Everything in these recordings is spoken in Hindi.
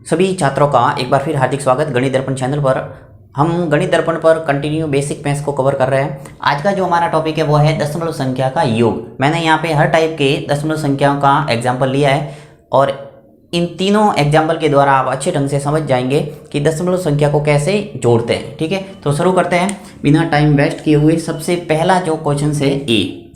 सभी छात्रों का एक बार फिर हार्दिक स्वागत गणित दर्पण चैनल पर। हम गणित दर्पण पर कंटिन्यू बेसिक मैथ्स को कवर कर रहे हैं। आज का जो हमारा टॉपिक है वो है दशमलव संख्या का योग। मैंने यहाँ पे हर टाइप के दशमलव संख्याओं का एग्जाम्पल लिया है और इन तीनों एग्जाम्पल के द्वारा आप अच्छे ढंग से समझ जाएंगे कि दशमलव संख्या को कैसे जोड़ते हैं। ठीक है, तो शुरू करते हैं बिना टाइम वेस्ट किए हुए। सबसे पहला जो क्वेश्चन है ए,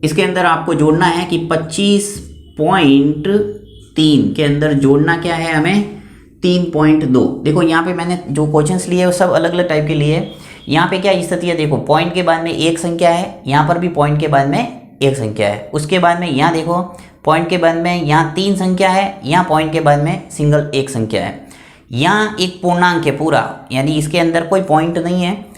इसके अंदर आपको जोड़ना है कि 25.3 के अंदर जोड़ना क्या है हमें 3.2। देखो यहाँ पे मैंने जो क्वेश्चंस लिए वो सब अलग अलग टाइप के लिए। यहाँ पे क्या स्थिति है, देखो पॉइंट के बाद में एक संख्या है, यहाँ पर भी पॉइंट के बाद में एक संख्या है, उसके बाद में यहाँ देखो पॉइंट के बाद में यहाँ 3 संख्या है, यहाँ पॉइंट के बाद में सिंगल एक संख्या है, यहाँ एक पूर्णांक है पूरा, यानी इसके अंदर कोई पॉइंट नहीं है।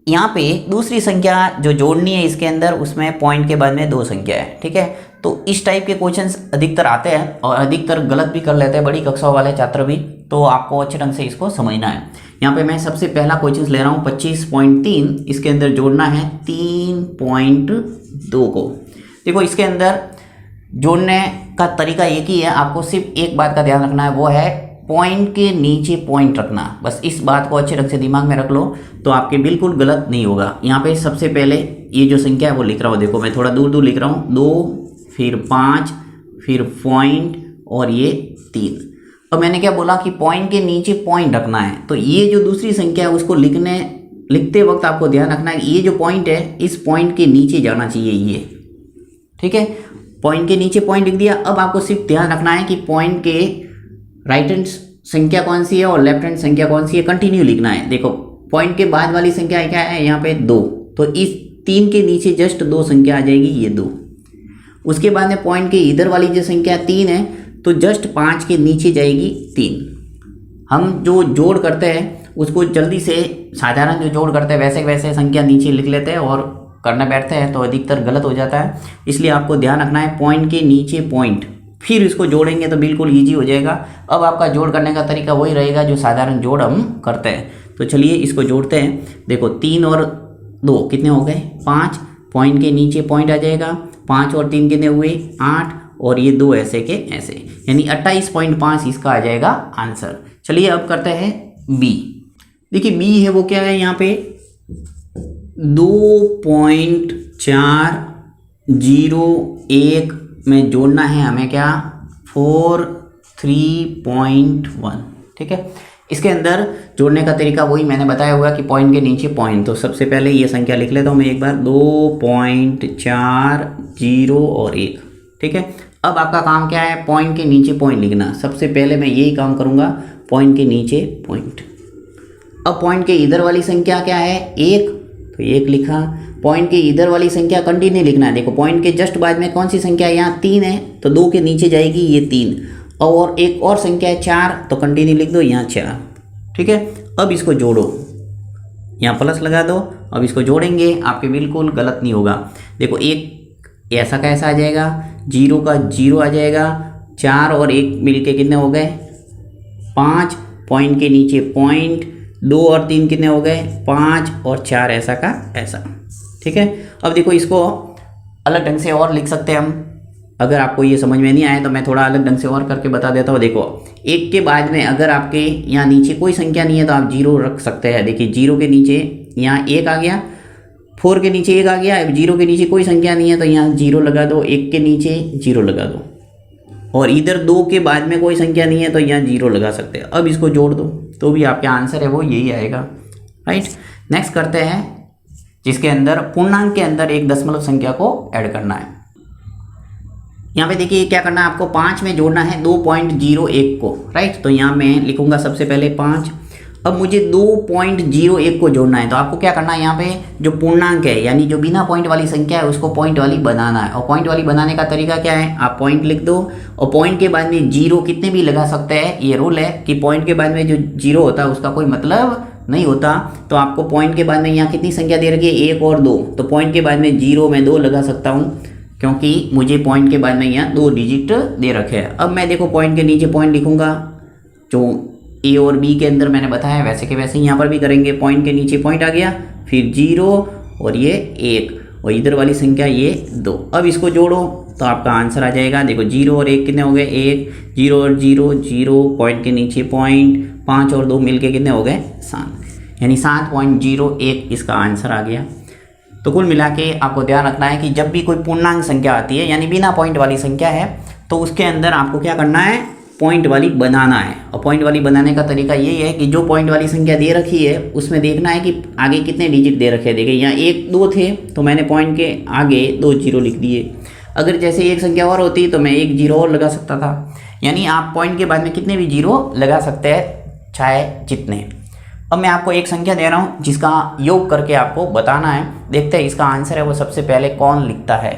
यहाँ पे दूसरी संख्या जो जोड़नी है इसके अंदर, उसमें पॉइंट के बाद में 2 संख्या है। ठीक है, तो इस टाइप के क्वेश्चंस अधिकतर आते हैं और अधिकतर गलत भी कर लेते हैं बड़ी कक्षाओं वाले छात्र भी, तो आपको अच्छे ढंग से इसको समझना है। यहाँ पे मैं सबसे पहला क्वेश्चन ले रहा हूँ 25.3, इसके अंदर जोड़ना है 3.2 को। देखो इसके अंदर जोड़ने का तरीका एक ही है, आपको सिर्फ एक बात का ध्यान रखना है, वो है पॉइंट के नीचे पॉइंट रखना। बस इस बात को अच्छे ढंग से दिमाग में रख लो तो आपके बिल्कुल गलत नहीं होगा। यहाँ पे सबसे पहले ये जो संख्या है वो लिख रहा हूँ, देखो मैं थोड़ा दूर दूर लिख रहा हूँ, 2 फिर 5 फिर पॉइंट और ये 3। अब मैंने क्या बोला कि पॉइंट के नीचे पॉइंट रखना है, तो ये जो दूसरी संख्या है उसको लिखते वक्त आपको ध्यान रखना है ये जो पॉइंट है इस पॉइंट के नीचे जाना चाहिए ये। ठीक है, पॉइंट के नीचे पॉइंट लिख दिया। अब आपको सिर्फ ध्यान रखना है कि पॉइंट के राइट हैंड संख्या कौन सी है और लेफ्ट हैंड संख्या कौन सी है, कंटिन्यू लिखना है। देखो पॉइंट के बाद वाली संख्या क्या है, यहाँ पे 2, तो इस 3 के नीचे जस्ट 2 संख्या आ जाएगी, ये 2। उसके बाद में पॉइंट के इधर वाली जो संख्या 3 है तो जस्ट 5 के नीचे जाएगी 3। हम जो जोड़ करते हैं उसको जल्दी से साधारण जो जोड़ करते हैं वैसे वैसे संख्या नीचे लिख लेते हैं और करने बैठते हैं तो अधिकतर गलत हो जाता है। इसलिए आपको ध्यान रखना है पॉइंट के नीचे पॉइंट, फिर इसको जोड़ेंगे तो बिल्कुल ईजी हो जाएगा। अब आपका जोड़ करने का तरीका वही रहेगा जो साधारण जोड़ हम करते हैं। तो चलिए इसको जोड़ते हैं। देखो 3 और 2 कितने हो गए, 5, पॉइंट के नीचे पॉइंट आ जाएगा, 5 और 3 कितने हुए 8, और ये 2 ऐसे के ऐसे, यानी 28.5 इसका आ जाएगा आंसर। चलिए अब करते हैं बी। देखिए बी है वो क्या है, यहाँ पे 2.401 में जोड़ना है हमें क्या 43.1। ठीक है, इसके अंदर जोड़ने का तरीका वही मैंने बताया हुआ कि पॉइंट के नीचे पॉइंट। तो सबसे पहले ये संख्या लिख लेता हूँ मैं एक बार, 2.40 और 1। ठीक है, अब आपका काम क्या है, पॉइंट के नीचे पॉइंट लिखना। सबसे पहले मैं यही काम करूँगा, पॉइंट के नीचे पॉइंट। अब पॉइंट के इधर वाली संख्या क्या है 1, तो 1 लिखा। पॉइंट के इधर वाली संख्या कंटिन्यू लिखना है। देखो पॉइंट के जस्ट बाद में कौन सी संख्या है, यहाँ 3 है तो 2 के नीचे जाएगी ये 3, और एक और संख्या है 4 तो कंटिन्यू लिख दो यहाँ 4। ठीक है, अब इसको जोड़ो, यहाँ प्लस लगा दो। अब इसको जोड़ेंगे, आपके बिल्कुल गलत नहीं होगा। देखो एक ऐसा का ऐसा आ जाएगा, 0 का 0 आ जाएगा, 4 और 1 मिलके कितने हो गए 5, पॉइंट के नीचे पॉइंट, 2 और 3 कितने हो गए 5 और 4 ऐसा का ऐसा। ठीक है, अब देखो इसको अलग ढंग से और लिख सकते हैं हम। अगर आपको ये समझ में नहीं आया तो मैं थोड़ा अलग ढंग से और करके बता देता हूँ। देखो 1 के बाद में अगर आपके यहाँ नीचे कोई संख्या नहीं है तो आप 0 रख सकते हैं। देखिए 0 के नीचे यहाँ 1 आ गया, 4 के नीचे 1 आ गया, 0 के नीचे कोई संख्या नहीं है तो यहाँ 0 लगा दो, 1 के नीचे 0 लगा दो, और इधर 2 के बाद में कोई संख्या नहीं है तो यहाँ 0 लगा सकते हैं। अब इसको जोड़ दो तो भी आपका आंसर है वो यही आएगा। राइट, नेक्स्ट करते हैं जिसके अंदर पूर्णांक के अंदर एक दशमलव संख्या को ऐड करना है। यहाँ पे देखिए क्या करना है, आपको 5 में जोड़ना है 2.01 को। राइट, तो यहाँ मैं लिखूंगा सबसे पहले 5। अब मुझे 2.01 को जोड़ना है, तो आपको क्या करना है, यहाँ पे जो पूर्णांक है यानी जो बिना पॉइंट वाली संख्या है उसको पॉइंट वाली बनाना है। और पॉइंट वाली बनाने का तरीका क्या है, आप पॉइंट लिख दो और पॉइंट के बाद में 0 कितने भी लगा सकते हैं। ये रूल है कि पॉइंट के बाद में जो 0 होता है उसका कोई मतलब नहीं होता। तो आपको पॉइंट के बाद में यहाँ कितनी संख्या दे रखी है 1 और 2, तो पॉइंट के बाद में 0 में 2 लगा सकता हूँ क्योंकि मुझे पॉइंट के बाद में यहाँ 2 डिजिट दे रखे हैं। अब मैं देखो पॉइंट के नीचे पॉइंट लिखूंगा, जो ए और बी के अंदर मैंने बताया वैसे के वैसे ही यहाँ पर भी करेंगे। पॉइंट के नीचे पॉइंट आ गया, फिर 0 और ये 1, और इधर वाली संख्या ये 2। अब इसको जोड़ो तो आपका आंसर आ जाएगा। देखो 0 और 1 कितने हो गए, 1, 0 और 0, 0, पॉइंट के नीचे पॉइंट, 5 और 2 मिलके कितने हो गए, 7, यानी 7.01 इसका आंसर आ गया। तो कुल मिला के आपको ध्यान रखना है कि जब भी कोई पूर्णांक संख्या आती है यानी बिना पॉइंट वाली संख्या है तो उसके अंदर आपको क्या करना है, पॉइंट वाली बनाना है। और पॉइंट वाली बनाने का तरीका यही है कि जो पॉइंट वाली संख्या दे रखी है उसमें देखना है कि आगे कितने डिजिट दे रखे हैं। देखिए यहाँ 1, 2 थे तो मैंने पॉइंट के आगे 2 0 लिख दिए। अगर जैसे एक संख्या और होती तो मैं 1 0 और लगा सकता था। यानी आप पॉइंट के बाद में कितने भी 0 लगा सकते हैं, चाहे जितने। अब मैं आपको एक संख्या दे रहा हूँ जिसका योग करके आपको बताना है। देखते हैं इसका आंसर है वो सबसे पहले कौन लिखता है।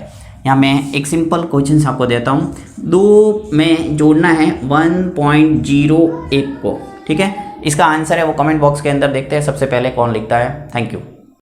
यहाँ मैं एक सिंपल क्वेश्चन आपको देता हूँ। 2 में जोड़ना है 1.01 को, ठीक है। इसका आंसर है वो कमेंट बॉक्स के अंदर देखते हैं सबसे पहले कौन लिखता है। Thank you.